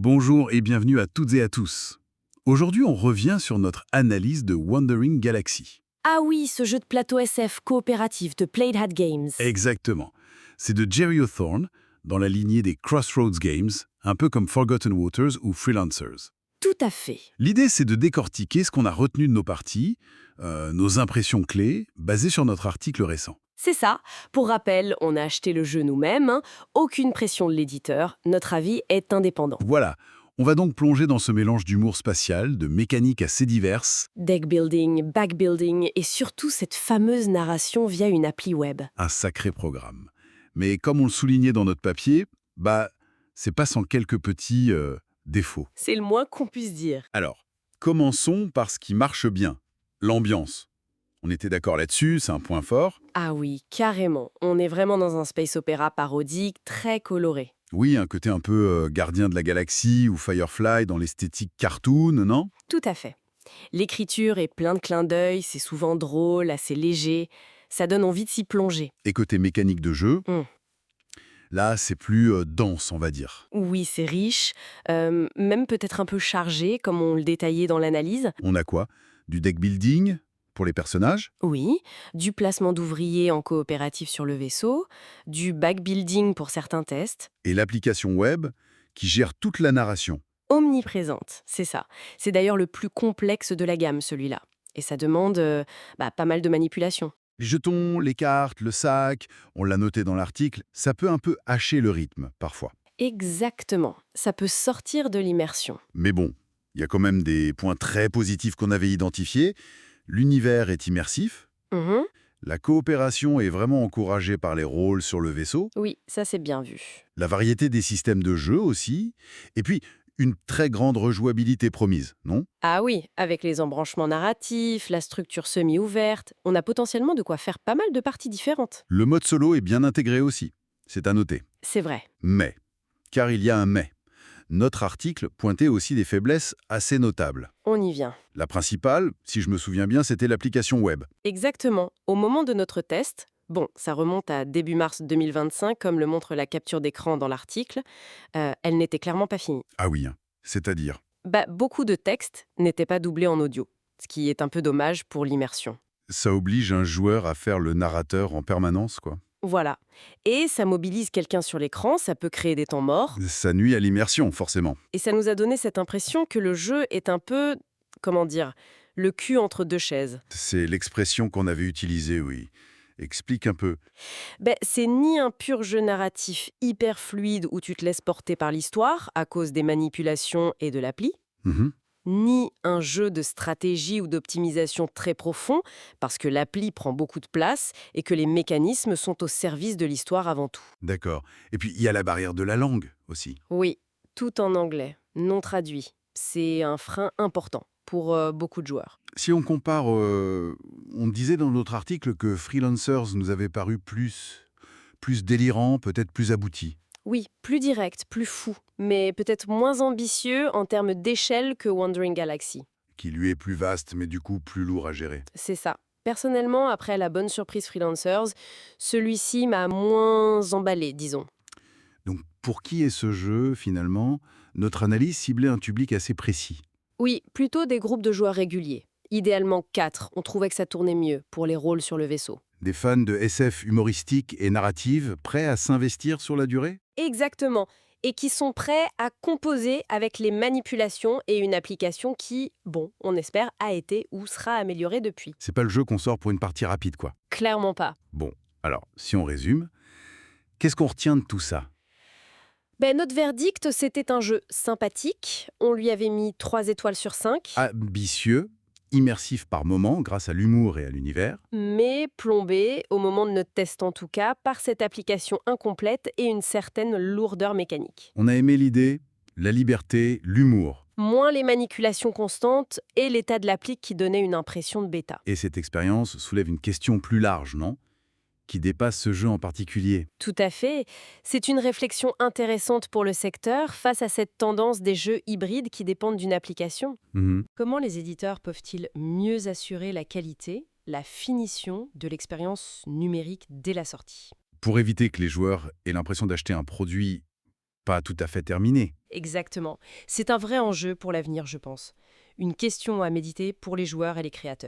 Bonjour et bienvenue à toutes et à tous. Aujourd'hui, on revient sur notre analyse de Wandering Galaxy. Ah oui, ce jeu de plateau SF coopératif de Playdead Games. Exactement. C'est de Jerry Hawthorne, dans la lignée des Crossroads Games, un peu comme Forgotten Waters ou Freelancers. Tout à fait. L'idée, c'est de décortiquer ce qu'on a retenu de nos parties, nos impressions clés, basées sur notre article récent. C'est ça. Pour rappel, on a acheté le jeu nous-mêmes, aucune pression de l'éditeur, notre avis est indépendant. Voilà, on va donc plonger dans ce mélange d'humour spatial, de mécaniques assez diverses, Deck building, back building et surtout cette fameuse narration via une appli web. un sacré programme. Mais comme on le soulignait dans notre papier, c'est pas sans quelques petits défauts. C'est le moins qu'on puisse dire. Alors, commençons par ce qui marche bien, l'ambiance. On était d'accord là-dessus, c'est un point fort. Ah oui, carrément. On est vraiment dans un space opéra parodique très coloré. Oui, un côté un peu Gardien de la Galaxie ou Firefly dans l'esthétique cartoon, non? Tout à fait. L'écriture est plein de clins d'œil, c'est souvent drôle, assez léger. Ça donne envie de s'y plonger. Et côté mécanique de jeu, là, c'est plus dense, on va dire. Oui, c'est riche, même peut-être un peu chargé, comme on le détaillait dans l'analyse. On a quoi? Du deck building pour les personnages? Oui, du placement d'ouvriers en coopératif sur le vaisseau, du backbuilding pour certains tests. Et l'application web qui gère toute la narration. Omniprésente, c'est ça. C'est d'ailleurs le plus complexe de la gamme, celui-là. Et ça demande pas mal de manipulation. Les jetons, les cartes, le sac, on l'a noté dans l'article, ça peut un peu hacher le rythme, parfois. Exactement. Ça peut sortir de l'immersion. Mais bon, il y a quand même des points très positifs qu'on avait identifiés. L'univers est immersif, Mhm. la coopération est vraiment encouragée par les rôles sur le vaisseau, Oui, ça c'est bien vu. la variété des systèmes de jeu aussi, et puis une très grande rejouabilité promise, non? Ah oui, avec les embranchements narratifs, la structure semi-ouverte, on a potentiellement de quoi faire pas mal de parties différentes. Le mode solo est bien intégré aussi, c'est à noter. C'est vrai. Mais, car il y a un mais, notre article pointait aussi des faiblesses assez notables. On y vient. La principale, si je me souviens bien, c'était l'application web. Exactement. Au moment de notre test, bon, ça remonte à début mars 2025, comme le montre la capture d'écran dans l'article, elle n'était clairement pas finie. Ah oui, hein. C'est-à-dire. Beaucoup de textes n'étaient pas doublés en audio, ce qui est un peu dommage pour l'immersion. Ça oblige un joueur à faire le narrateur en permanence, quoi. Voilà. Et ça mobilise quelqu'un sur l'écran, ça peut créer des temps morts, Ça nuit à l'immersion, forcément. et ça nous a donné cette impression que le jeu est un peu, comment dire, le cul entre deux chaises. C'est l'expression qu'on avait utilisée, oui. Explique un peu. C'est ni un pur jeu narratif hyper fluide où tu te laisses porter par l'histoire à cause des manipulations et de l'appli, Mhm. ni un jeu de stratégie ou d'optimisation très profond parce que l'appli prend beaucoup de place et que les mécanismes sont au service de l'histoire avant tout. D'accord. Et puis, il y a la barrière de la langue aussi. Oui, tout en anglais, non traduit. C'est un frein important pour beaucoup de joueurs. Si on compare, on disait dans notre article que Freelancers nous avait paru plus délirant, peut-être plus abouti. Oui, plus direct, plus fou, mais peut-être moins ambitieux en termes d'échelle que Wandering Galaxy. Qui lui est plus vaste, mais du coup plus lourd à gérer. C'est ça. Personnellement, après la bonne surprise Freelancers, celui-ci m'a moins emballé, disons. Donc, pour qui est ce jeu, finalement? Notre analyse ciblait un public assez précis. Oui, plutôt des groupes de joueurs réguliers. Idéalement 4, on trouvait que ça tournait mieux pour les rôles sur le vaisseau. Des fans de SF humoristique et narrative prêts à s'investir sur la durée? Exactement. Et qui sont prêts à composer avec les manipulations et une application qui, bon, on espère, a été ou sera améliorée depuis. C'est pas le jeu qu'on sort pour une partie rapide, quoi. Clairement pas. Bon, alors, si on résume, qu'est-ce qu'on retient de tout ça? Notre verdict, c'était un jeu sympathique. On lui avait mis 3 étoiles sur 5, Ambitieux, immersif par moments grâce à l'humour et à l'univers. mais plombé, au moment de notre test en tout cas, par cette application incomplète et une certaine lourdeur mécanique. On a aimé l'idée, la liberté, l'humour. Moins les manipulations constantes et l'état de l'appli qui donnait une impression de bêta. Et cette expérience soulève une question plus large, non? Qui dépasse ce jeu en particulier. Tout à fait. C'est une réflexion intéressante pour le secteur face à cette tendance des jeux hybrides qui dépendent d'une application. Mhm. Comment les éditeurs peuvent-ils mieux assurer la qualité, la finition de l'expérience numérique dès la sortie? Pour éviter que les joueurs aient l'impression d'acheter un produit pas tout à fait terminé. Exactement. C'est un vrai enjeu pour l'avenir, je pense. Une question à méditer pour les joueurs et les créateurs.